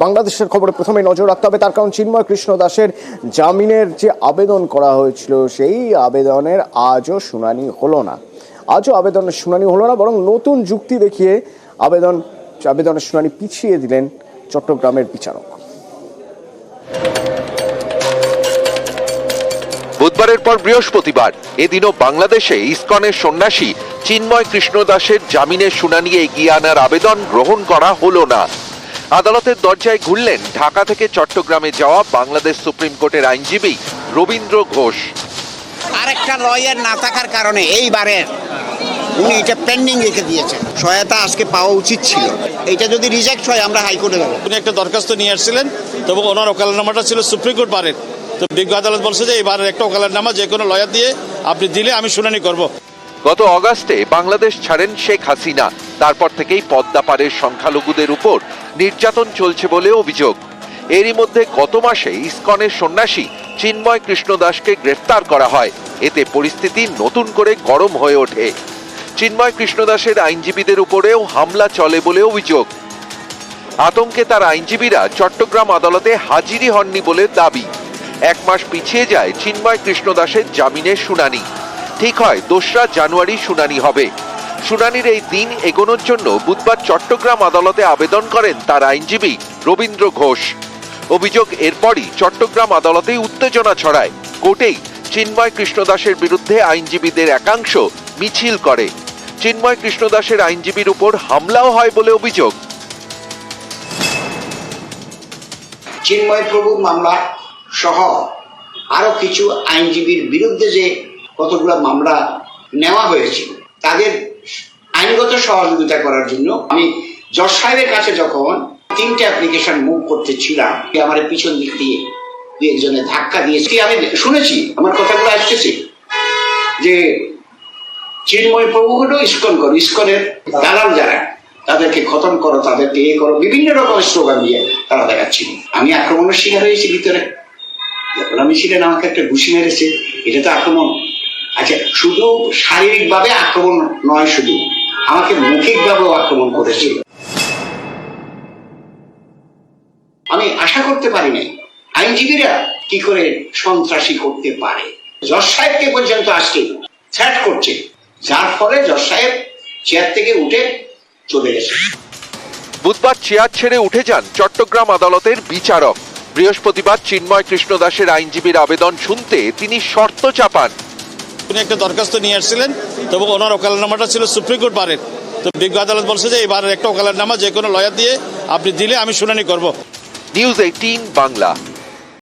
বাংলাদেশের খবরে প্রথমে নজর রাখতে হবে, তার কারণ চিন্ময় কৃষ্ণ দাসের জামিনের যে আবেদন করা হয়েছিল সেই আবেদনের আজও শুনানি হলো না। বরং নতুন যুক্তি দেখিয়ে আবেদনের শুনানি পিছিয়ে দিলেন চট্টগ্রামের বিচারক। বুধবারের পর বৃহস্পতিবার এদিনও বাংলাদেশে ইসকনের সন্ন্যাসী চিন্ময় কৃষ্ণ দাসের জামিনের শুনানি এগিয়ে আনার আবেদন গ্রহণ করা হলো না। আদালতের দরজায় ঘুরলেন ঢাকা থেকে চট্টগ্রামে যাওয়া বাংলাদেশ সুপ্রিম কোর্টের আইনজীবী রবীন্দ্র ঘোষ। আরেকটা লয়ার না থাকার কারণে এইবারে উনি এটা পেন্ডিং রেখে দিয়েছেন। সহায়তা আজকে পাওয়া উচিত ছিল। এটা যদি রিজেক্ট হয় আমরা হাইকোর্টে যাব। উনি একটা দরখাস্ত নিয়ে আসছিলেন, তবে ওনার ওকালতনামাটা ছিল সুপ্রিম কোর্ট বারের। তো বিজ্ঞ আদালত বলছে যে এইবারের একটা ওকালতনামা যে কোনো লয়ার দিয়ে আপনি দিলে আমি শুনানি করব। গত অগাস্টে বাংলাদেশ ছাড়েন শেখ হাসিনা। তারপর থেকেই পদ্মা পারের সংখ্যালঘুদের উপর নির্যাতন চলছে বলে অভিযোগ। এরই মধ্যে গত মাসে ইসকনের সন্ন্যাসী চিন্ময় কৃষ্ণ দাসকে গ্রেফতার করা হয়। এতে পরিস্থিতি নতুন করে গরম হয়ে ওঠে। চিন্ময় কৃষ্ণ দাসের আইনজীবীদের উপরেও হামলা চলে বলে অভিযোগ। আতঙ্কে তার আইনজীবীরা চট্টগ্রাম আদালতে হাজিরি হননি বলে দাবি। 1 মাস পিছিয়ে যায় চিন্ময় কৃষ্ণ দাসের জামিনের শুনানি। ঠিক হয় 2রা জানুয়ারি শুনানি হবে। শুনানির এই দিন এগোনোর জন্য বুধবার চট্টগ্রাম আদালতে আবেদন করেন তার আইনজীবী রবীন্দ্র ঘোষ। অভিযোগ এরপরই চট্টগ্রাম আদালতেই উত্তেজনা ছড়ায়। কোর্টেই চিন্ময় কৃষ্ণ দাসের বিরুদ্ধে আইনজীবীদের একাংশ মিছিল করে। চিন্ময় কৃষ্ণ দাসের আইনজীবীর উপর হামলাও হয় বলে অভিযোগ। চিন্ময় প্রভুর মামলা সহ আরো কিছু আইনজীবীর বিরুদ্ধে যে কতগুলো মামলা নেওয়া হয়েছিল তাদের আইনগত সহযোগিতা করার জন্য আমি জজ সাহেবের কাছে যখন 3টে অ্যাপ্লিকেশন মুভ করতেছিলাম, আমার পিছন দিক দিয়ে একজনের ধাক্কা দিয়েছি। আমি শুনেছি, আমার কথাগুলো আসতেছে যে চিন্ময় প্রভু হলো ইসকন করো, ইসকনের দালাল যারা তাদেরকে খতম করো, তাদেরকে এ করো, বিভিন্ন রকমের স্লোগান দিয়ে তারা দেখাচ্ছিল। আমি আক্রমণের শিকার হয়েছি ভিতরে। আমি ছিলেন, আমাকে একটা ঘুষি মেরেছে, এটা তো আক্রমণ। আচ্ছা, শুধু শারীরিক ভাবে আক্রমণ নয়, শুধু আমাকে মৌখিক ভাবেও আক্রমণ করেছিল। আমি আশা করতে পারি নাই আইনজীবীরা কি করে সন্ত্রাসী করতে পারে। জজ সাহেবকে পর্যন্ত আজকে থ্রেট করছে, যার ফলে জজ সাহেব চেয়ার থেকে উঠে চলে গেছে। বুধবার চেয়ার ছেড়ে উঠে যান চট্টগ্রাম আদালতের বিচারক। বৃহস্পতিবার চিন্ময় কৃষ্ণ দাসের আইনজীবীর আবেদন শুনতে তিনি শর্ত চাপান। উনি একটা দরখাস্ত নিয়ে আসছিলেন, তবে ওনার ওকালতনামাটা ছিল সুপ্রিম কোর্ট বারের। তো বিজ্ঞ আদালত বলছে যে এইবারের একটা ওকালতনামা যে কোনো লয়ার দিয়ে আপনি দিলে আমি শুনানি করব। নিউজ 18 বাংলা।